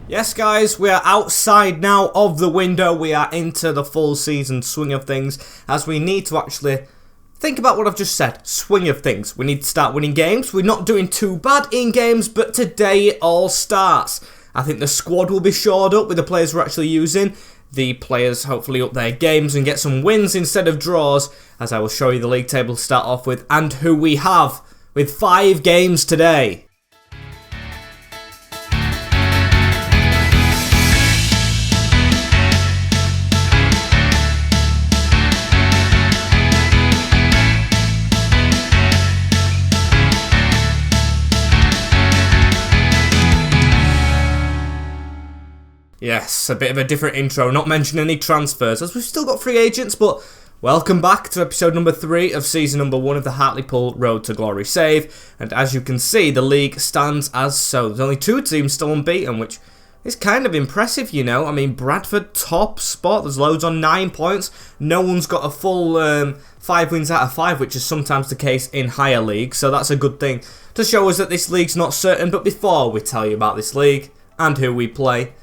Yes guys, we are outside now of the window. We are into the full season swing of things, as we need to actually think about what I've just said. Swing of things. We need to start winning games. We're not doing too bad in games, but today it all starts. I think the squad will be shored up with the players we're actually using. The players hopefully up their games and get some wins instead of draws, as I will show you the league table to start off with and who we have with 5 games today. Yes, a bit of a different intro, not mentioning any transfers, as we've still got free agents, but welcome back to episode number 3 of season number 1 of the Hartlepool Road to Glory save, and as you can see, the league stands as so. There's only 2 teams still unbeaten, which is kind of impressive, you know. I mean, Bradford, top spot, there's loads on 9 points, no one's got a full 5 wins out of 5, which is sometimes the case in higher leagues, so that's a good thing to show us that this league's not certain. But before we tell you about this league and who we play,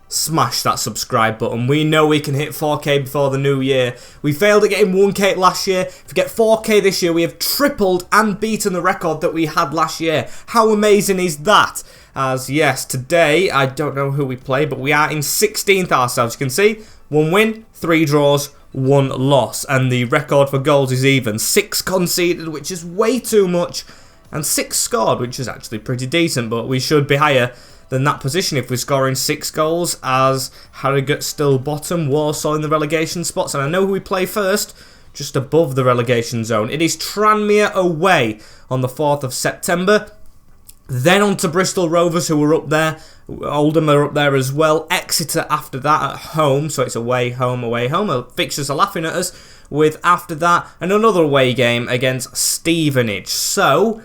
smash that subscribe button. We know we can hit 4K before the new year. We failed at getting 1K last year. If we get 4K this year, we have tripled and beaten the record that we had last year. How amazing is that? As yes, today, I don't know who we play, but we are in 16th ourselves. You can see, 1 win, 3 draws, 1 loss. And the record for goals is even. 6 conceded, which is way too much, and 6 scored, which is actually pretty decent, but we should be higher than that position if we're scoring 6 goals, as Harrogate still bottom, Warsaw in the relegation spots, and I know who we play first, just above the relegation zone. It is Tranmere away on the 4th of September, then on to Bristol Rovers, who are up there. Oldham are up there as well. Exeter after that at home, so it's away, home, away, home. The fixtures are laughing at us with after that, and another away game against Stevenage. So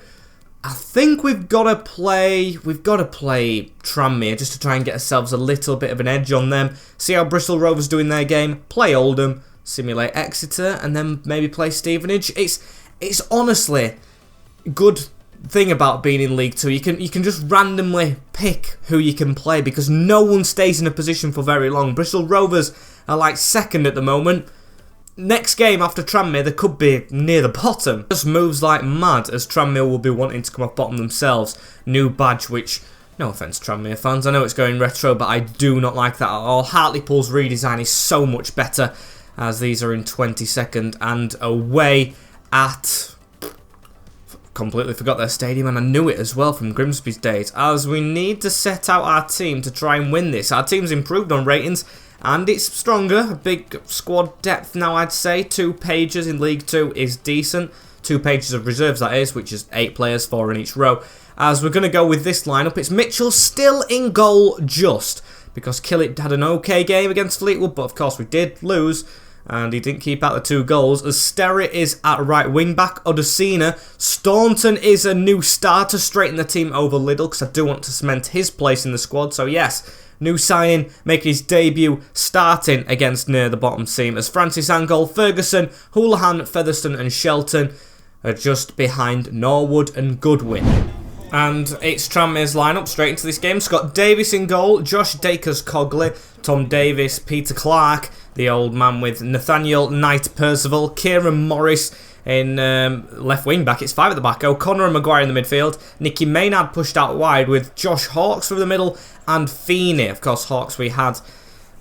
I think we've got to play Tranmere just to try and get ourselves a little bit of an edge on them. See how Bristol Rovers do in their game, play Oldham, simulate Exeter, and then maybe play Stevenage. It's honestly a good thing about being in League 2. You can just randomly pick who you can play because no one stays in a position for very long. Bristol Rovers are like second at the moment. Next game after Tranmere, they could be near the bottom. Just moves like mad, as Tranmere will be wanting to come off bottom themselves. New badge, which, no offence Tranmere fans, I know it's going retro, but I do not like that at all. Hartlepool's redesign is so much better, as these are in 22nd and away at, completely forgot their stadium, and I knew it as well from Grimsby's days, as we need to set out our team to try and win this. Our team's improved on ratings, and it's stronger, a big squad depth now, I'd say. 2 pages in League 2 is decent. 2 pages of reserves, that is, which is 8 players, 4 in each row. As we're going to go with this lineup, it's Mitchell still in goal just, because Killett had an okay game against Fleetwood, but of course we did lose, and he didn't keep out the 2 goals. As Sterry is at right wing back, Odesina. Staunton is a new starter, straighten the team over Liddell, because I do want to cement his place in the squad, so yes, new signing, making his debut, starting against near the bottom team, as Francis Angol, Ferguson, Houlihan, Featherstone and Shelton are just behind Norwood and Goodwin. And it's Tranmere's lineup straight into this game. Scott Davis in goal, Josh Dakers-Cogley, Tom Davis, Peter Clark, the old man with Nathaniel Knight-Percival, Kieran Morris in left wing back. It's 5 at the back. O'Connor and Maguire in the midfield. Nicky Maynard pushed out wide with Josh Hawkes through the middle and Feeney. Of course, Hawkes we had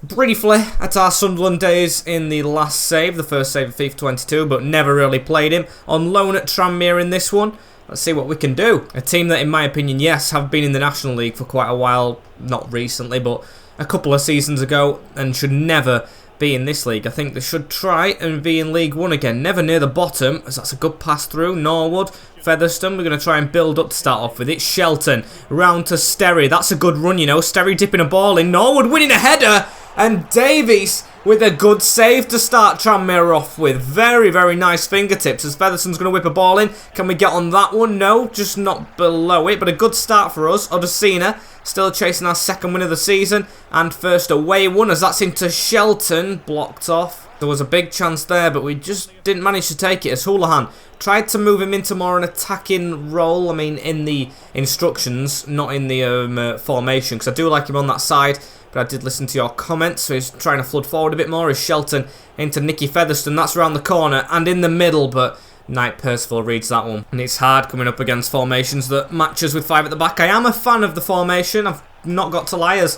briefly at our Sunderland days in the last save, the first save of FIFA 22, but never really played him. On loan at Tranmere in this one. Let's see what we can do. A team that, in my opinion, yes, have been in the National League for quite a while. Not recently, but a couple of seasons ago, and should never be in this league. I think they should try and be in League 1 again. Never near the bottom, as that's a good pass through. Norwood, Featherstone, we're going to try and build up to start off with it. Shelton, round to Sterry. That's a good run, you know. Sterry dipping a ball in. Norwood winning a header. And Davies with a good save to start Tranmere off with. Very, very nice fingertips, as Featherstone's going to whip a ball in. Can we get on that one? No, just not below it. But a good start for us. Odesina still chasing our 2nd win of the season. And first away one, as that's into Shelton. Blocked off. There was a big chance there, but we just didn't manage to take it as Houlihan tried to move him into more an attacking role. I mean, in the instructions, not in the formation, because I do like him on that side, but I did listen to your comments, so he's trying to flood forward a bit more as Shelton into Nicky Featherstone. That's around the corner and in the middle, but Knight Percival reads that one. And it's hard coming up against formations that matches with 5 at the back. I am a fan of the formation, I've not got to lie as...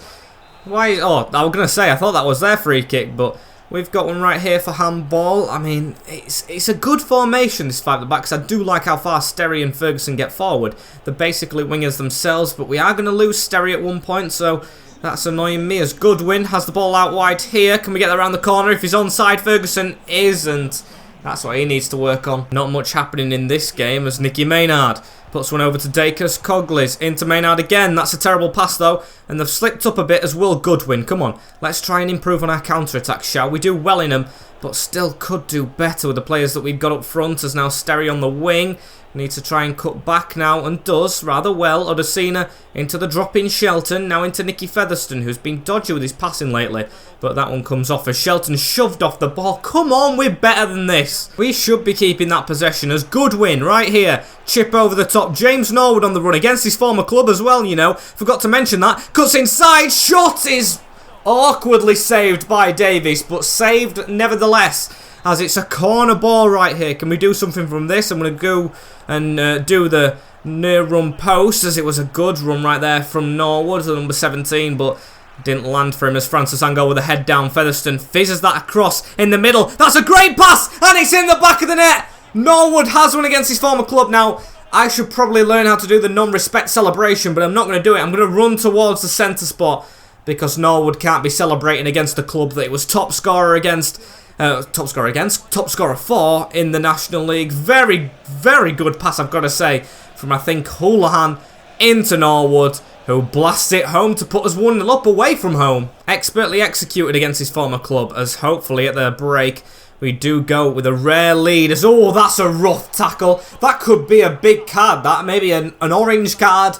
Why? Oh, I was going to say, I thought that was their free kick, but... We've got one right here for handball. I mean, it's a good formation, this 5 at the back, because I do like how far Sterry and Ferguson get forward. They're basically wingers themselves, but we are going to lose Sterry at one point, so that's annoying me as Goodwin has the ball out wide here. Can we get that around the corner? If he's onside, Ferguson isn't. That's what he needs to work on. Not much happening in this game as Nicky Maynard puts one over to Dacus Cogley's into Maynard again. That's a terrible pass though, and they've slipped up a bit as Will Goodwin. Come on, let's try and improve on our counter-attack, shall we? Do well in them, but still could do better with the players that we've got up front, as now Sterry on the wing. Needs to try and cut back now, and does rather well. Odesina into the drop-in Shelton, now into Nicky Featherstone, who's been dodgy with his passing lately. But that one comes off as Shelton shoved off the ball. Come on, we're better than this. We should be keeping that possession as Goodwin right here. Chip over the top. James Norwood on the run against his former club as well, you know. Forgot to mention that. Cuts inside. Shot is awkwardly saved by Davies, but saved nevertheless, as it's a corner ball right here. Can we do something from this? I'm going to go and do the near run post, as it was a good run right there from Norwood, the number 17, but didn't land for him as Francis Ango with a head down. Featherstone fizzes that across in the middle. That's a great pass, and it's in the back of the net. Norwood has one against his former club. Now, I should probably learn how to do the non-respect celebration, but I'm not going to do it. I'm going to run towards the centre spot, because Norwood can't be celebrating against the club that it was top scorer for in the National League. Very, very good pass, I've got to say, from I think Houlihan into Norwood, who blasts it home to put us 1-0 up away from home. Expertly executed against his former club, as hopefully at the break we do go with a rare lead. As oh, that's a rough tackle. That could be a big card, that maybe an orange card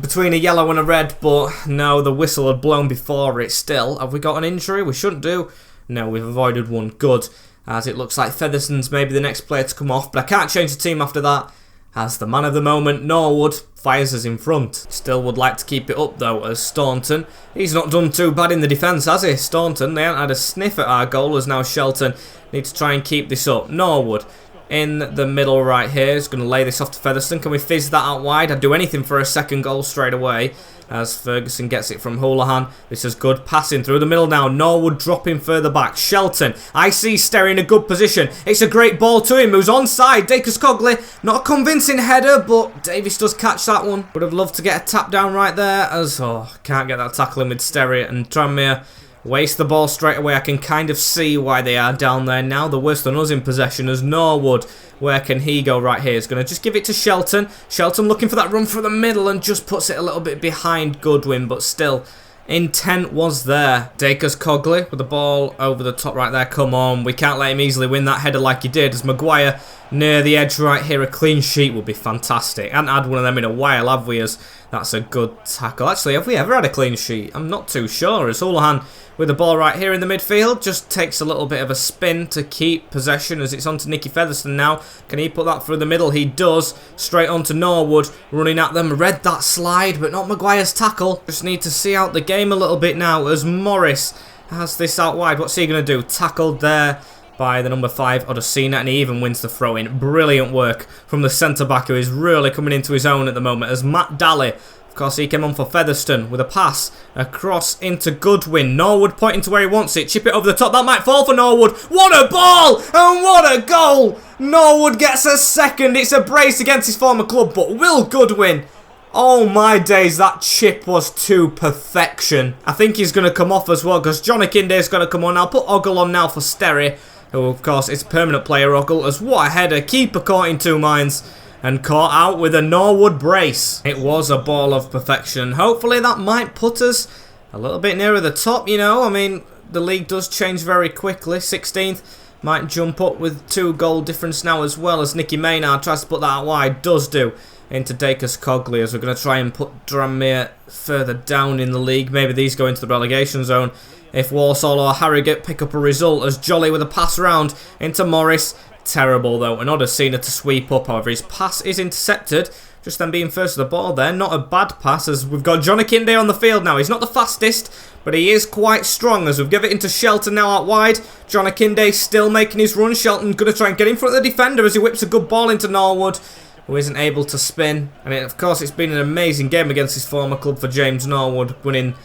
between a yellow and a red, but no, the whistle had blown before it. Still, have we got an injury? We shouldn't do. No, we've avoided one. Good, as it looks like Featherstone's maybe the next player to come off, but I can't change the team after that, as the man of the moment, Norwood, fires us in front. Still would like to keep it up though, as Staunton, he's not done too bad in the defence, has he? Staunton, they haven't had a sniff at our goal, as now Shelton needs to try and keep this up. Norwood in the middle right here is going to lay this off to Featherstone. Can we fizz that out wide? I'd do anything for a second goal straight away, as Ferguson gets it from Houlihan. This is good passing through the middle now. Norwood dropping further back. Shelton, I see Sterry in a good position. It's a great ball to him, who's onside. Dacus Cogley, not a convincing header, but Davies does catch that one. Would have loved to get a tap down right there, as can't get that tackle in with Sterry, and Tranmere waste the ball straight away. I can kind of see why they are down there now. They're worse than us in possession, as Norwood, where can he go right here? He's going to just give it to Shelton. Shelton looking for that run for the middle and just puts it a little bit behind Goodwin, but still, intent was there. Dacus Cogley with the ball over the top right there. Come on, we can't let him easily win that header like he did, as Maguire near the edge right here. A clean sheet would be fantastic. I haven't had one of them in a while, have we? As that's a good tackle. Actually, have we ever had a clean sheet? I'm not too sure. As Houlihan with the ball right here in the midfield, just takes a little bit of a spin to keep possession, as it's on to Nicky Featherstone now. Can he put that through the middle? He does. Straight on to Norwood, running at them. Read that slide, but not Maguire's tackle. Just need to see out the game a little bit now, as Morris has this out wide. What's he going to do? Tackled there by the number 5, Odesina, and he even wins the throw-in. Brilliant work from the centre-back, who is really coming into his own at the moment, as Matt Daly, of course, he came on for Featherstone with a pass across into Goodwin. Norwood pointing to where he wants it. Chip it over the top. That might fall for Norwood. What a ball! And what a goal! Norwood gets a second. It's a brace against his former club, but Will Goodwin, oh my days, that chip was to perfection. I think he's going to come off as well, because John Akinde's going to come on. I'll put Ogle on now for Sterry, who of course is a permanent player, Ogle, as what a header. Keeper caught in two minds and caught out with a Norwood brace. It was a ball of perfection. Hopefully that might put us a little bit nearer the top, you know. I mean, the league does change very quickly. 16th might jump up with 2 goal difference now, as well, as Nicky Maynard tries to put that out wide. Does do. into Dacus Cogley as we're going to try and put Tranmere further down in the league. Maybe these go into the relegation zone if Walsall or Harrogate pick up a result, as Jolly with a pass round into Morris. Terrible though, and Odesina to sweep up. However, his pass is intercepted. Just then being first to the ball there. Not a bad pass, as we've got John Akinde on the field now. He's not the fastest, but he is quite strong, as we've given it into Shelton now out wide. John Akinde still making his run. Shelton going to try and get in front of the defender as he whips a good ball into Norwood, who isn't able to spin. And of course, it's been an amazing game against his former club for James Norwood, winning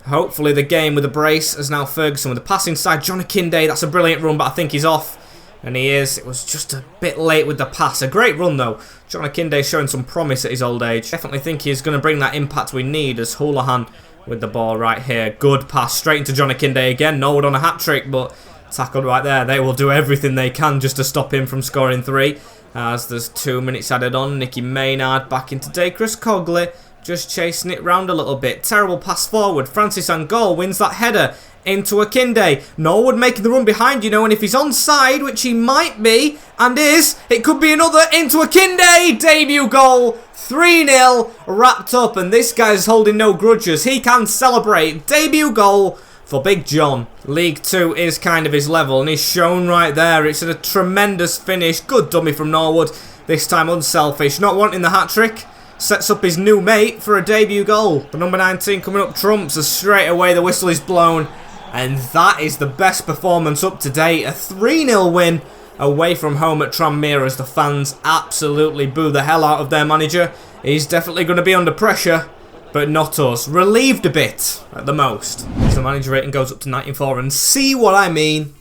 hopefully the game with a brace, as now Ferguson with the pass inside. John Akinde, that's a brilliant run, but I think he's off. And he is. It was just a bit late with the pass. A great run though. John Akinde showing some promise at his old age. Definitely think he's going to bring that impact we need, as Houlihan with the ball right here. Good pass straight into John Akinde again. Norwood on a hat-trick, but tackled right there. They will do everything they can just to stop him from scoring 3. As there's 2 minutes added on. Nicky Maynard back into Dacus Cogley. Just chasing it round a little bit. Terrible pass forward. Francis Angol wins that header into Akinde. Norwood making the run behind, and if he's onside, which he might be, and is, it could be another into Akinde. Debut goal. 3-0 wrapped up, and this guy's holding no grudges. He can celebrate. Debut goal for Big John. League 2 is kind of his level, and he's shown right there. It's a tremendous finish. Good dummy from Norwood. This time unselfish. Not wanting the hat-trick. Sets up his new mate for a debut goal. The number 19 coming up trumps, as straight away the whistle is blown. And that is the best performance up to date. A 3-0 win away from home at Tranmere, as the fans absolutely boo the hell out of their manager. He's definitely going to be under pressure, but not us. Relieved a bit at the most. So the manager rating goes up to 94, and see what I mean.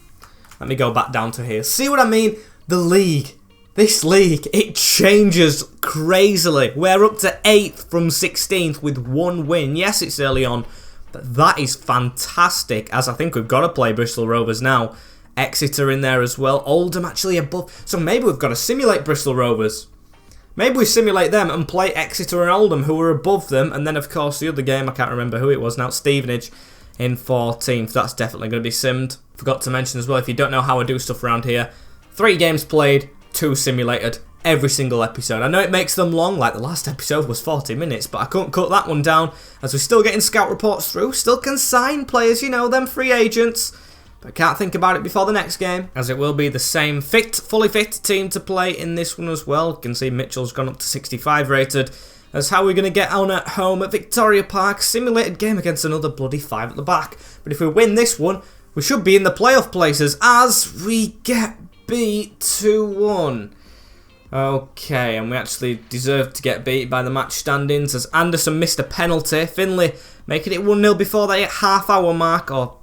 Let me go back down to here. See what I mean? The league. This league, it changes crazily. We're up to 8th from 16th with 1 win. Yes, it's early on, but that is fantastic, as I think we've got to play Bristol Rovers now. Exeter in there as well. Oldham actually above. So maybe we've got to simulate Bristol Rovers. Maybe we simulate them and play Exeter and Oldham, who are above them. And then, of course, the other game, I can't remember who it was now, Stevenage in 14th. That's definitely going to be simmed. Forgot to mention as well, if you don't know how I do stuff around here, 3 games played, 2 simulated, every single episode. I know it makes them long, like the last episode was 40 minutes, but I couldn't cut that one down, as we're still getting scout reports through, still can sign players, them free agents, but can't think about it before the next game, as it will be the same fully fit team to play in this one as well. You can see Mitchell's gone up to 65 rated, as how we're going to get on at home at Victoria Park. Simulated game against another bloody 5 at the back, but if we win this one, we should be in the playoff places, as we get beat 2-1. Okay, and we actually deserved to get beat by the match standings, as Anderson missed a penalty. Finlay making it 1-0 before the half-hour mark, or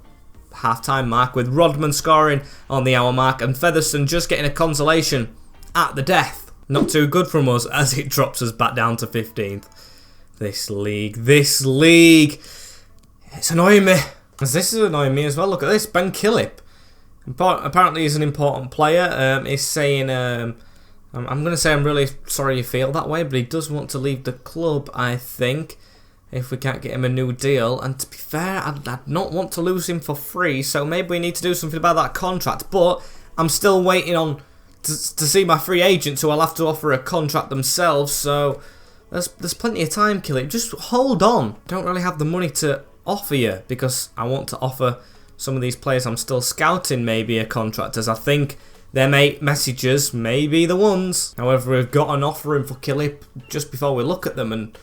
half-time mark, with Rodman scoring on the hour mark, and Featherstone just getting a consolation at the death. Not too good from us, as it drops us back down to 15th. This league, it's annoying me. As this is annoying me as well. Look at this, Ben Killip. Apparently he's an important player. He's saying, I'm going to say I'm really sorry you feel that way, but he does want to leave the club, I think, if we can't get him a new deal. And to be fair, I'd not want to lose him for free, so maybe we need to do something about that contract. But I'm still waiting on to see my free agents, who I'll have to offer a contract themselves, so there's plenty of time, Killip. Just hold on. Don't really have the money to offer you, because I want to offer some of these players I'm still scouting maybe a contract, as I think their messages may be the ones. However, we've got an offer in for Killip just before we look at them, and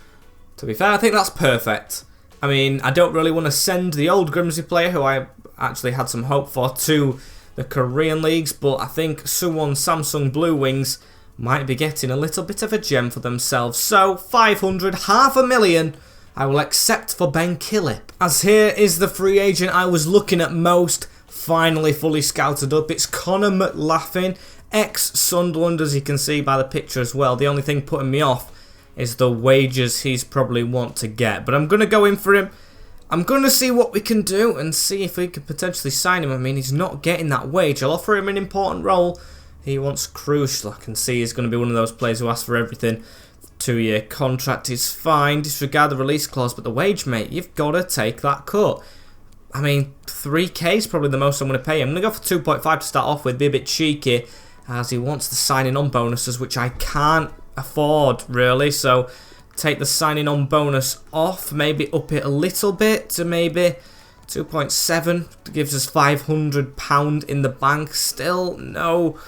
to be fair, I think that's perfect. I mean, I don't really want to send the old Grimsby player, who I actually had some hope for, to the Korean leagues, but I think Suwon Samsung Blue Wings might be getting a little bit of a gem for themselves. So, 500, $500,000, I will accept for Ben Killip. As here is the free agent I was looking at most, finally fully scouted up. It's Connor McLaughlin, ex-Sunderland, as you can see by the picture as well. The only thing putting me off is the wages he's probably want to get. But I'm going to go in for him. I'm going to see what we can do and see if we can potentially sign him. I mean, he's not getting that wage. I'll offer him an important role. He wants crucial. I can see he's going to be one of those players who asks for everything. 2-year contract is fine. Disregard the release clause, but the wage, mate, you've got to take that cut. I mean, 3k is probably the most I'm going to pay him. I'm going to go for 2.5 to start off with, be a bit cheeky, as he wants the signing on bonuses, which I can't afford, really. So take the signing on bonus off, maybe up it a little bit to maybe 2.7. Gives us £500 in the bank. Still, no,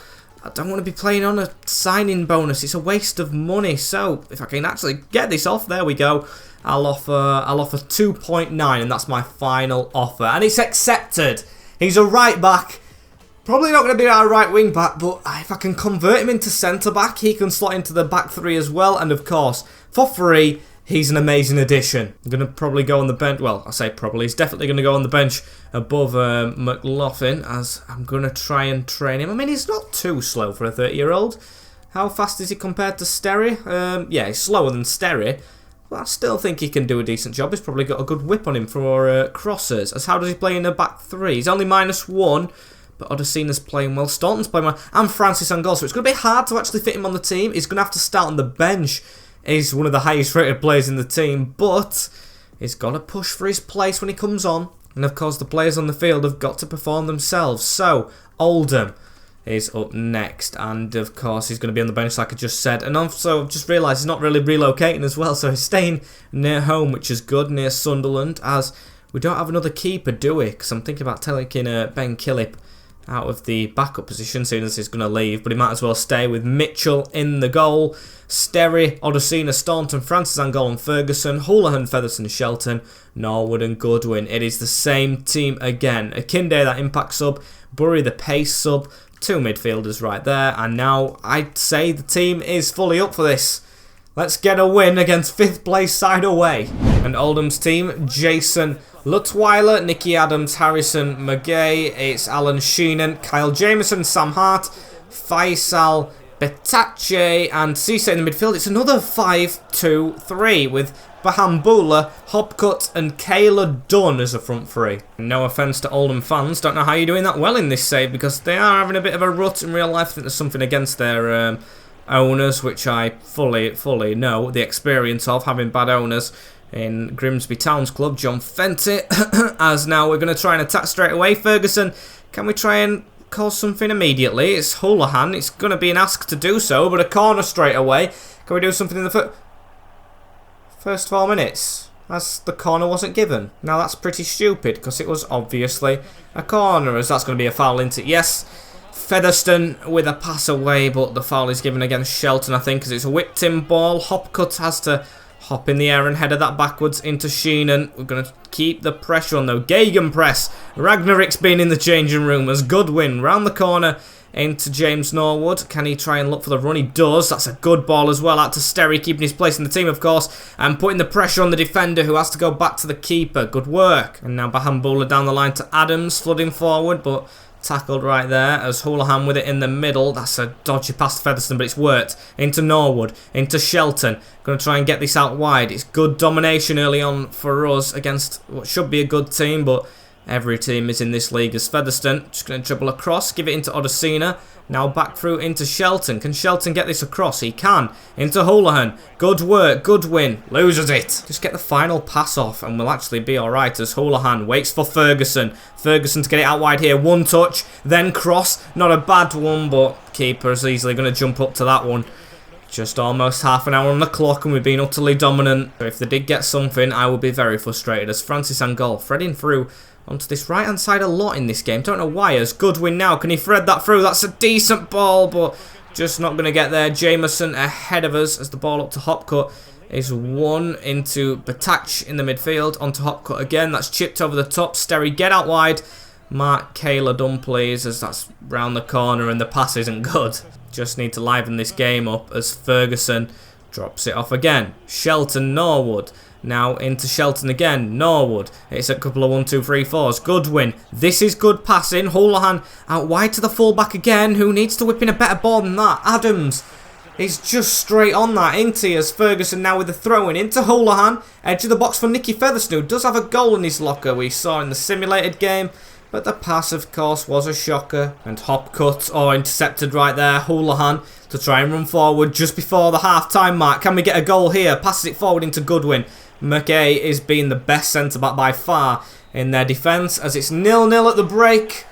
I don't want to be playing on a signing bonus. It's a waste of money. So if I can actually get this off, there we go. I'll offer 2.9, and that's my final offer, and it's accepted. He's a right back. Probably not going to be our right wing back, but if I can convert him into centre back, he can slot into the back three as well. And of course, for free, he's an amazing addition. I'm going to probably go on the bench. Well, I say probably. He's definitely going to go on the bench above McLaughlin, as I'm going to try and train him. I mean, he's not too slow for a 30-year-old. How fast is he compared to Sterry? Yeah, he's slower than Sterry. But I still think he can do a decent job. He's probably got a good whip on him for crosses. As how does he play in a back three? He's only -1. But Odesina's playing well. Staunton's playing well. And Francis on goal. So it's going to be hard to actually fit him on the team. He's going to have to start on the bench. He's one of the highest rated players in the team. But he's got to push for his place when he comes on. And of course the players on the field have got to perform themselves. So Oldham is up next. And of course he's going to be on the bench like I just said. And also I've just realised he's not really relocating as well. So he's staying near home, which is good, near Sunderland. As we don't have another keeper, do we? Because I'm thinking about taking Ben Killip out of the backup position, soon as he's going to leave, but he might as well stay with Mitchell in the goal. Sterry, Odesina, Staunton, Francis on goal and Ferguson, Houlihan, Featherstone, Shelton, Norwood and Goodwin. It is the same team again. Akinde, that impact sub, Bury, the pace sub, 2 midfielders right there, and now I'd say the team is fully up for this. Let's get a win against 5th place side away. And Oldham's team, Jason Lutweiler, Nicky Adams, Harrison McGay, it's Alan Sheenan, Kyle Jameson, Sam Hart, Faisal Betache and Cisse in the midfield. It's another 5-2-3 with Bahambula, Hopcut and Kayla Dunn as a front three. No offence to Oldham fans, don't know how you're doing that well in this save, because they are having a bit of a rut in real life. I think there's something against their owners, which I fully know the experience of having bad owners in Grimsby Towns Club. John Fenty, as now we're going to try and attack straight away. Ferguson, can we try and cause something immediately? It's Houlihan, it's going to be an ask to do so, but a corner straight away. Can we do something in the first 4 minutes? As the corner wasn't given. Now that's pretty stupid, because it was obviously a corner, as that's going to be a foul, isn't it? Yes. Featherstone with a pass away, but the foul is given against Shelton, I think, because it's a whipped in ball. Hopcut has to hop in the air and header that backwards into Sheenan. We're going to keep the pressure on though. Gegenpress. Ragnarik's been in the changing room as Goodwin round the corner into James Norwood. Can he try and look for the run? He does. That's a good ball as well. Out to Sterry, keeping his place in the team, of course, and putting the pressure on the defender, who has to go back to the keeper. Good work. And now Bahambula down the line to Adams, flooding forward, but tackled right there as Houlihan with it in the middle. That's a dodgy pass to Featherstone, but it's worked. Into Norwood, into Shelton. Going to try and get this out wide. It's good domination early on for us against what should be a good team, but every team is in this league as Featherstone. Just going to dribble across, give it into Odesina. Now back through into Shelton. Can Shelton get this across? He can. Into Houlihan. Good work. Good win. Loses it. Just get the final pass off and we'll actually be alright as Houlihan waits for Ferguson. Ferguson to get it out wide here. One touch. Then cross. Not a bad one, but keeper is easily going to jump up to that one. Just almost half an hour on the clock and we've been utterly dominant. So if they did get something, I would be very frustrated as Francis on goal. Threading through onto this right hand side a lot in this game. Don't know why. As Goodwin now, can he thread that through? That's a decent ball, but just not going to get there. Jameson ahead of us as the ball up to Hopcut is won into Batach in the midfield. Onto Hopcut again. That's chipped over the top. Sterry, get out wide. Mark Kayla Dunn, please, as that's round the corner and the pass isn't good. Just need to liven this game up as Ferguson drops it off again. Shelton, Norwood. Now into Shelton again. Norwood. It's a couple of 1, 2, 3, 4s. Goodwin. This is good passing. Houlihan out wide to the fullback again. Who needs to whip in a better ball than that? Adams. He's just straight on that, isn't he? As Ferguson now with the throw-in into Houlihan. Edge of the box for Nicky Featherstone, who does have a goal in his locker we saw in the simulated game. But the pass, of course, was a shocker. And Hopcut, intercepted right there. Houlihan to try and run forward just before the half-time mark. Can we get a goal here? Passes it forward into Goodwin. McGay is being the best centre-back by far in their defence as it's 0-0 at the break.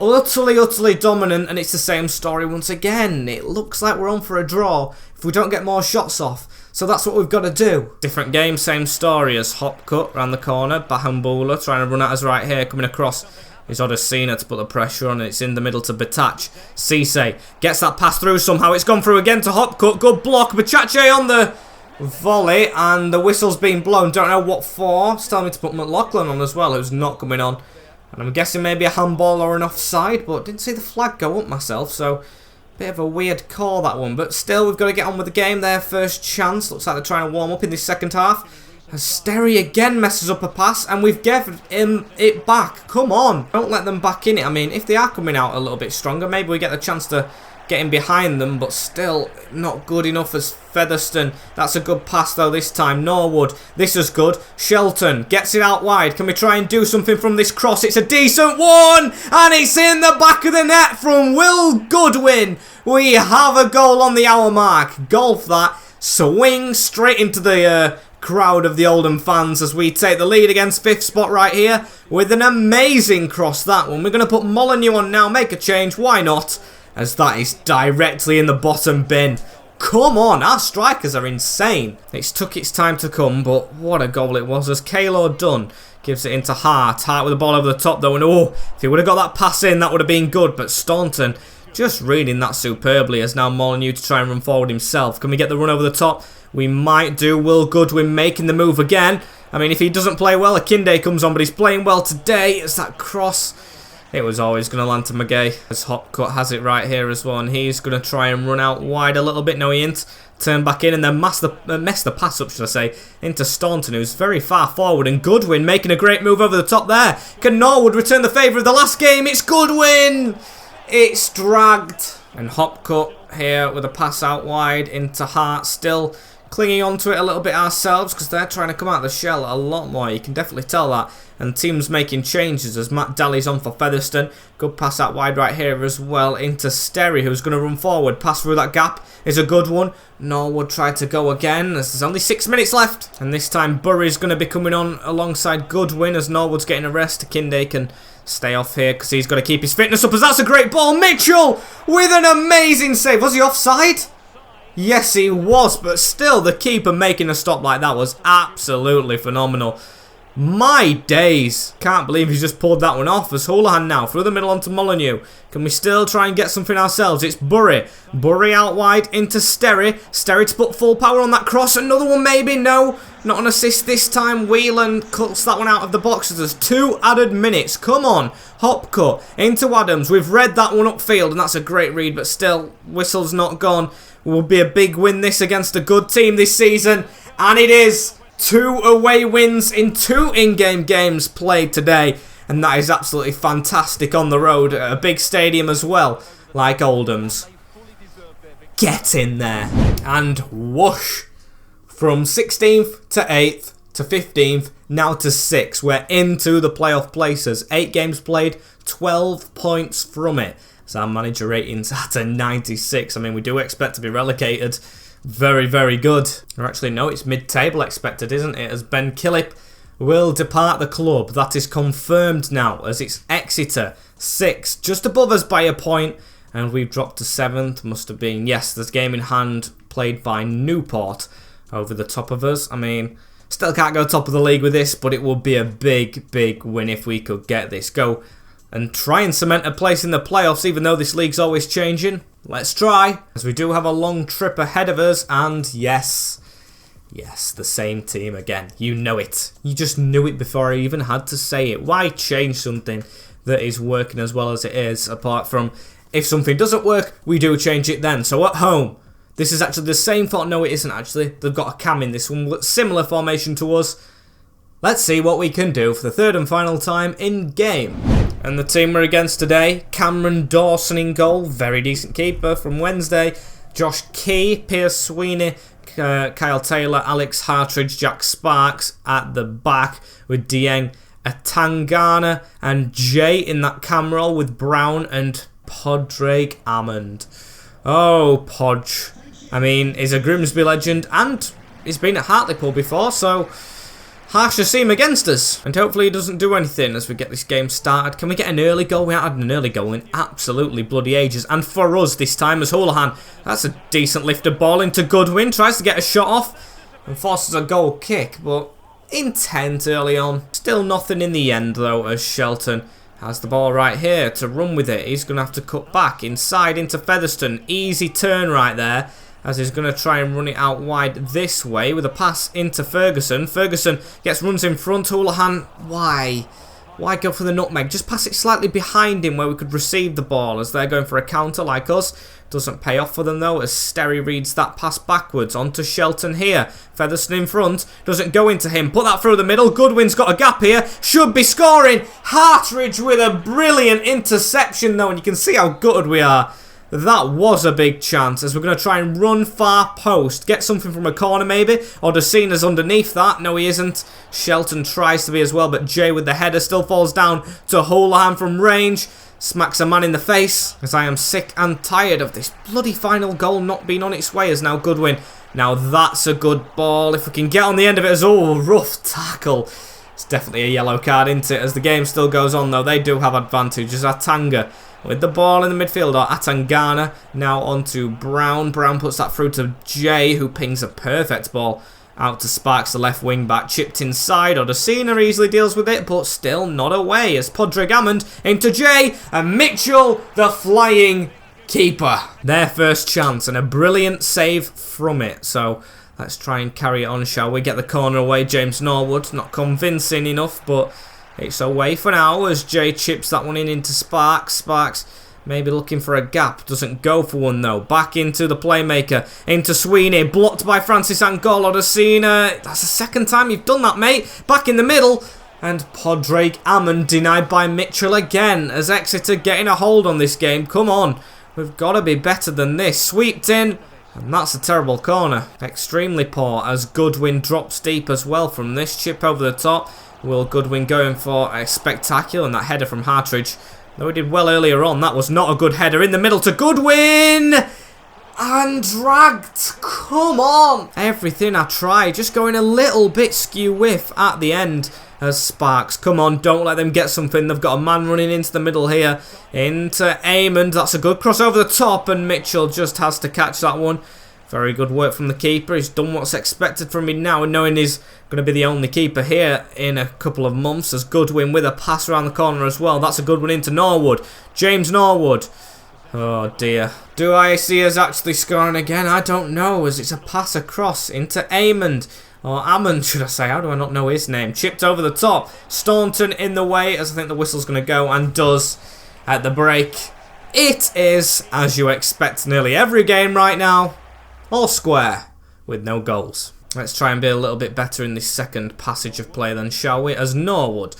utterly dominant, and it's the same story once again. It looks like we're on for a draw if we don't get more shots off. So that's what we've got to do. Different game, same story as Hop cut round the corner. Bahambula trying to run at us right here, coming across. Is Odesina to put the pressure on, and it's in the middle to Batach. Cisse gets that pass through somehow. It's gone through again to Hopcut. Good block. Bachache on the volley, and the whistle's been blown. Don't know what for. It's telling me to put McLaughlin on as well, who's not coming on. And I'm guessing maybe a handball or an offside, but didn't see the flag go up myself, so bit of a weird call, that one. But still, we've got to get on with the game there. First chance. Looks like they're trying to warm up in this second half. Sterry again messes up a pass, and we've given him it back. Come on. Don't let them back in it. I mean, if they are coming out a little bit stronger, maybe we get the chance to get in behind them, but still not good enough as Featherstone. That's a good pass, though, this time. Norwood, this is good. Shelton gets it out wide. Can we try and do something from this cross? It's a decent one, and it's in the back of the net from Will Goodwin. We have a goal on the hour mark. Golf that. Swing straight into the crowd of the Oldham fans as we take the lead against fifth spot right here with an amazing cross, that one. We're going to put Molyneux on now, make a change, why not? As that is directly in the bottom bin. Come on, our strikers are insane. It's took its time to come, but what a goal it was as Kaylor Dunn gives it into Hart. Hart with the ball over the top though, and oh, if he would have got that pass in, that would have been good, but Staunton just reading that superbly as now Molyneux to try and run forward himself. Can we get the run over the top? We might do. Will Goodwin making the move again. I mean, if he doesn't play well, Akinde comes on, but he's playing well today. It's that cross. It was always going to land to McGay. As Hopcut has it right here as well, and he's going to try and run out wide a little bit. No, he ain't. Turn back in and then mess the pass up, should I say, into Staunton, who's very far forward. And Goodwin making a great move over the top there. Can Norwood return the favour of the last game? It's Goodwin! It's dragged. And Hopcut here with a pass out wide into Hart, still clinging on to it a little bit ourselves because they're trying to come out of the shell a lot more. You can definitely tell that. And teams making changes as Matt Daly's on for Featherstone. Good pass out wide right here as well into Sterry, who's going to run forward. Pass through that gap is a good one. Norwood tried to go again as there's only 6 minutes left. And this time Burry's going to be coming on alongside Goodwin as Norwood's getting a rest. Akinde can stay off here because he's got to keep his fitness up as that's a great ball. Mitchell with an amazing save. Was he offside? Yes, he was, but still, the keeper making a stop like that was absolutely phenomenal. My days. Can't believe he's just pulled that one off. As Houlihan now through the middle onto Molyneux. Can we still try and get something ourselves? It's Burry. Burry out wide into Sterry. Sterry to put full power on that cross. Another one maybe. No, not an assist this time. Whelan cuts that one out of the box. There's 2 added minutes. Come on. Hopcut into Adams. We've read that one upfield, and that's a great read, but still, whistle's not gone. Will be a big win this against a good team this season, and it is. 2 away wins in 2 in-game games played today, and that is absolutely fantastic on the road at a big stadium as well, like Oldham's. Get in there. And whoosh, from 16th to 8th to 15th, now to 6th. We're into the playoff places. 8 games played, 12 points from it. So our manager rating's at a 96. I mean, we do expect to be relegated. Very, very good. Or actually, no, it's mid-table expected, isn't it? As Ben Killip will depart the club. That is confirmed now, as it's Exeter 6, just above us by a point. And we've dropped to 7th. Must have been, yes, there's game in hand played by Newport over the top of us. I mean, still can't go top of the league with this, but it would be a big, big win if we could get this. Go and try and cement a place in the playoffs, even though this league's always changing. Let's try, as we do have a long trip ahead of us, and yes, the same team again. You know it. You just knew it before I even had to say it. Why change something that is working as well as it is, apart from if something doesn't work, we do change it then. So at home, this is actually the same thought. No, it isn't actually. They've got a cam in this one, similar formation to us. Let's see what we can do for the 3rd and final time in game. And the team we're against today, Cameron Dawson in goal, very decent keeper from Wednesday. Josh Key, Pierce Sweeney, Kyle Taylor, Alex Hartridge, Jack Sparks at the back with Dieng Atangana and Jay in that cam role with Brown and Podrake Hammond. Oh, Podge. I mean, he's a Grimsby legend and he's been at Hartlepool before, so harsher seam against us. And hopefully he doesn't do anything as we get this game started. Can we get an early goal? We haven't had an early goal in absolutely bloody ages. And for us this time as Houlihan, that's a decent lifted ball into Goodwin. Tries to get a shot off and forces a goal kick, but intent early on. Still nothing in the end though, as Shelton has the ball right here to run with it. He's going to have to cut back inside into Featherstone. Easy turn right there, as he's going to try and run it out wide this way with a pass into Ferguson. Ferguson runs in front. Houlihan, why go for the nutmeg? Just pass it slightly behind him where we could receive the ball, as they're going for a counter like us. Doesn't pay off for them though, as Sterry reads that pass backwards onto Shelton here. Featherstone in front, doesn't go into him. Put that through the middle. Goodwin's got a gap here, should be scoring. Hartridge with a brilliant interception though, and you can see how gutted we are. That was a big chance, as we're going to try and run far post. Get something from a corner maybe. Odesina's underneath that. No, he isn't. Shelton tries to be as well, but Jay with the header still falls down to Houlihan from range. Smacks a man in the face, as I am sick and tired of this bloody final goal not being on its way, as now Goodwin. Now that's a good ball. If we can get on the end of it as, oh, rough tackle. It's definitely a yellow card, isn't it? As the game still goes on though, they do have advantage. As Atanga with the ball in the midfield, or Atangana now onto Brown. Brown puts that through to Jay, who pings a perfect ball out to Sparks, the left wing back, chipped inside. Odesina easily deals with it, but still not away, as Podrick Hammond into Jay, and Mitchell, the flying keeper. Their first chance, and a brilliant save from it. So let's try and carry it on, shall we? Get the corner away. James Norwood, not convincing enough, but it's away for now, as Jay chips that one in into Sparks. Sparks maybe looking for a gap. Doesn't go for one though. Back into the playmaker. Into Sweeney. Blocked by Francis Angol. Odesina. That's the second time you've done that, mate. Back in the middle. And Podrick Hammond denied by Mitchell again, as Exeter getting a hold on this game. Come on. We've got to be better than this. Sweeped in. And that's a terrible corner. Extremely poor, as Goodwin drops deep as well from this chip over the top. Will Goodwin going for a spectacular, and that header from Hartridge. Though he did well earlier on, that was not a good header. In the middle to Goodwin! And dragged. Come on! Everything I try, just going a little bit skew-whiff at the end as Sparks. Come on, don't let them get something. They've got a man running into the middle here. Into Amond. That's a good cross over the top, and Mitchell just has to catch that one. Very good work from the keeper. He's done what's expected from him now, and knowing he's going to be the only keeper here in a couple of months. As Goodwin with a pass around the corner as well. That's a good one into Norwood. James Norwood. Oh dear. Do I see us actually scoring again? I don't know, as it's a pass across into Amond. Or Ammon, should I say. How do I not know his name? Chipped over the top. Staunton in the way, as I think the whistle's going to go, and does at the break. It is, as you expect nearly every game right now, all square with no goals. Let's try and be a little bit better in this second passage of play then, shall we? As Norwood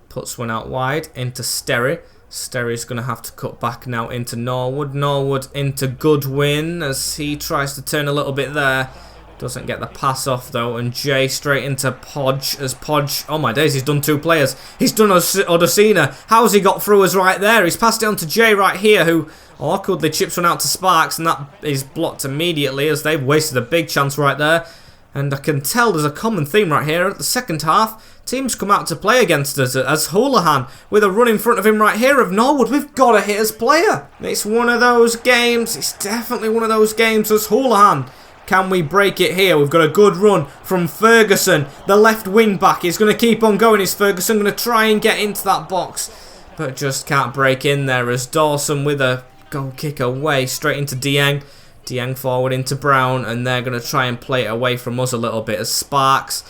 puts one out wide into Sterry. Sterry's going to have to cut back now into Norwood. Norwood into Goodwin as he tries to turn a little bit there. Doesn't get the pass off though, and Jay straight into Podge, as Podge, oh my days, he's done two players. He's done Odesina. How's he got through us right there? He's passed it on to Jay right here, who awkwardly chips one out to Sparks, and that is blocked immediately, as they've wasted a big chance right there. And I can tell there's a common theme right here. At the second half, teams come out to play against us, as Houlihan with a run in front of him right here of Norwood. We've got to hit his player. It's one of those games. It's definitely one of those games as Houlihan. Can we break it here? We've got a good run from Ferguson. The left wing back is going to keep on going. Is Ferguson going to try and get into that box? But just can't break in there, as Dawson with a goal kick away straight into Dieng. Dieng forward into Brown, and they're going to try and play it away from us a little bit as Sparks.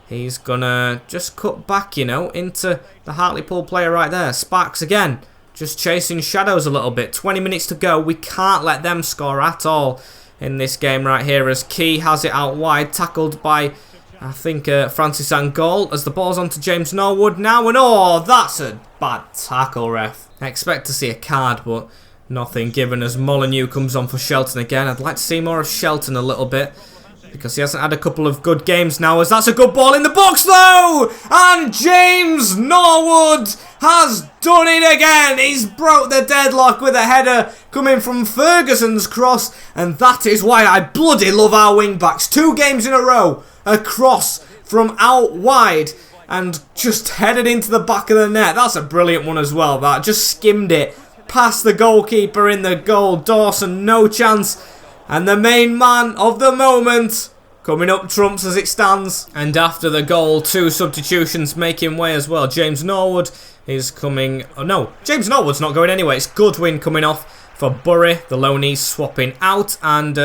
He's going to just cut back, you know, into the Hartlepool player right there. Sparks again, just chasing shadows a little bit. 20 minutes to go. We can't let them score at all in this game right here, as Key has it out wide, tackled by, I think, Francis Angol, as the ball's on to James Norwood now, and oh, that's a bad tackle, ref. I expect to see a card, but nothing given, as Molyneux comes on for Shelton again. I'd like to see more of Shelton a little bit, because he hasn't had a couple of good games now, as that's a good ball in the box though! And James Norwood has done it again! He's broke the deadlock with a header coming from Ferguson's cross, and that is why I bloody love our wing backs. 2 games in a row, a cross from out wide and just headed into the back of the net. That's a brilliant one as well, that. Just skimmed it past the goalkeeper in the goal. Dawson, no chance. And the main man of the moment coming up trumps as it stands. And after the goal, 2 substitutions making way as well. James Norwood is coming... Oh, no, James Norwood's not going anyway. It's Goodwin coming off for Bury. The loanee swapping out. And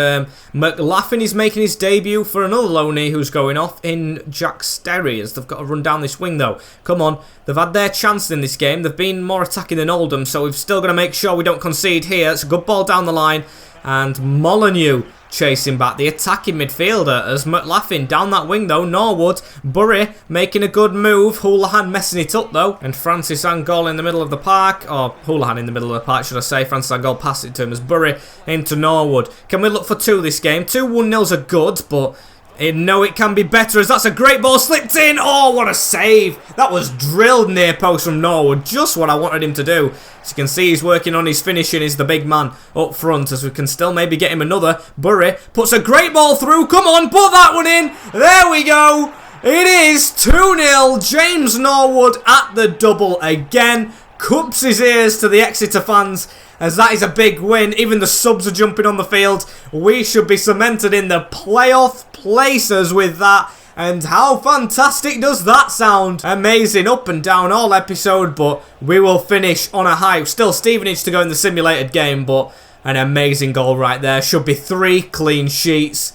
McLaughlin is making his debut for another loanee who's going off in Jack Sterry, as they've got to run down this wing though. Come on. They've had their chances in this game. They've been more attacking than Oldham, so we've still got to make sure we don't concede here. It's a good ball down the line. And Molyneux chasing back the attacking midfielder as McLaughlin down that wing though. Norwood, Bury making a good move. Houlihan messing it up though. And Francis Angol in the middle of the park. Or Houlihan in the middle of the park, should I say. Francis Angol passed it to him as Bury into Norwood. Can we look for 2 this game? 2 1-0s are good, but... no, it can be better as that's a great ball slipped in. Oh, what a save. That was drilled near post from Norwood. Just what I wanted him to do. As you can see, he's working on his finishing. He's the big man up front as we can still maybe get him another. Bury puts a great ball through. Come on, put that one in. There we go. It is 2-0. James Norwood at the double again. Cups his ears to the Exeter fans, as that is a big win. Even the subs are jumping on the field. We should be cemented in the playoff places with that. And how fantastic does that sound? Amazing up and down all episode, but we will finish on a high. Still Stevenage to go in the simulated game, but an amazing goal right there. Should be 3 clean sheets.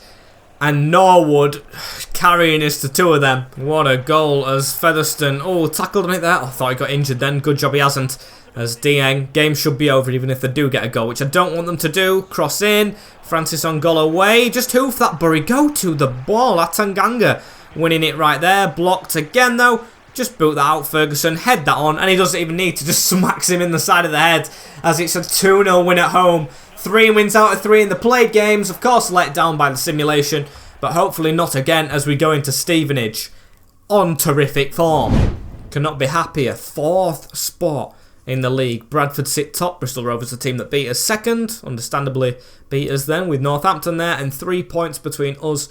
And Norwood carrying us to 2 of them. What a goal as Featherstone, oh, tackled on it there. Oh, I thought he got injured then. Good job he hasn't. As Dieng, game should be over even if they do get a goal, which I don't want them to do. Cross in, Francis Angol away. Just hoof that Bury, go to the ball. Atanganga winning it right there. Blocked again though. Just boot that out, Ferguson. Head that on, and he doesn't even need to. Just smacks him in the side of the head as it's a 2-0 win at home. 3 wins out of 3 in the played games. Of course let down by the simulation, but hopefully not again as we go into Stevenage on terrific form. Cannot be happier. 4th spot in the league. Bradford sit top. Bristol Rovers, the team that beat us second. Understandably beat us then with Northampton there. And 3 points between us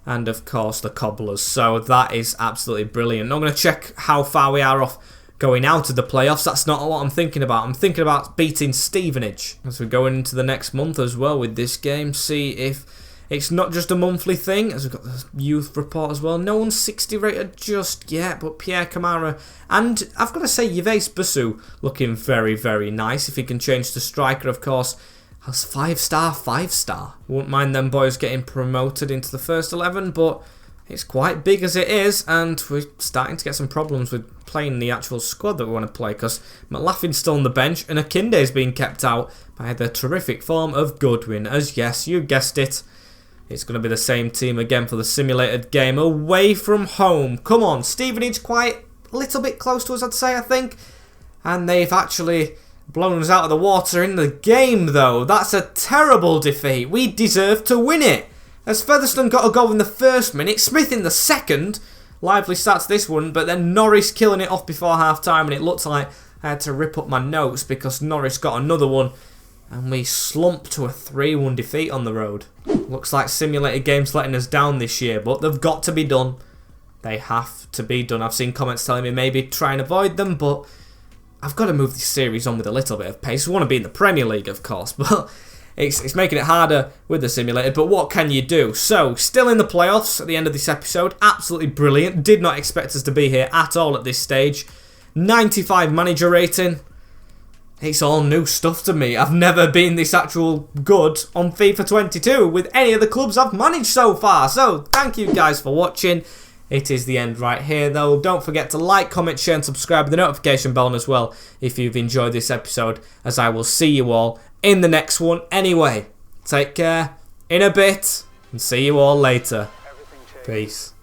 and, of course, the Cobblers. So that is absolutely brilliant. I'm going to check how far we are off going out of the playoffs. That's not what I'm thinking about. I'm thinking about beating Stevenage as we go into the next month as well with this game. See if it's not just a monthly thing, as we've got the youth report as well. No one's 60 rated just yet, but Pierre Camara and I've got to say Yves Bussou looking very, very nice. If he can change to striker, of course, has 5-star. Wouldn't mind them boys getting promoted into the first 11, but it's quite big as it is, and we're starting to get some problems with playing the actual squad that we want to play, because McLaughlin's still on the bench and Akinde's being kept out by the terrific form of Goodwin, as yes, you guessed it, it's going to be the same team again for the simulated game away from home. Come on, Stevenage quite a little bit close to us, I'd say, I think, and they've actually blown us out of the water in the game, though. That's a terrible defeat. We deserve to win it. As Featherstone got a goal in the first minute, Smith in the second. Lively start to this one, but then Norris killing it off before half-time, and it looked like I had to rip up my notes because Norris got another one, and we slumped to a 3-1 defeat on the road. Looks like simulated games letting us down this year, but they've got to be done. They have to be done. I've seen comments telling me maybe try and avoid them, but I've got to move this series on with a little bit of pace. We want to be in the Premier League, of course, but it's making it harder with the simulated, but what can you do? So, still in the playoffs at the end of this episode. Absolutely brilliant. Did not expect us to be here at all at this stage. 95 manager rating. It's all new stuff to me. I've never been this actual good on FIFA 22 with any of the clubs I've managed so far. So, thank you guys for watching. It is the end right here, though. Don't forget to like, comment, share and subscribe with the notification bell on as well if you've enjoyed this episode, as I will see you all in the next one. Anyway, take care, in a bit, and see you all later. Peace.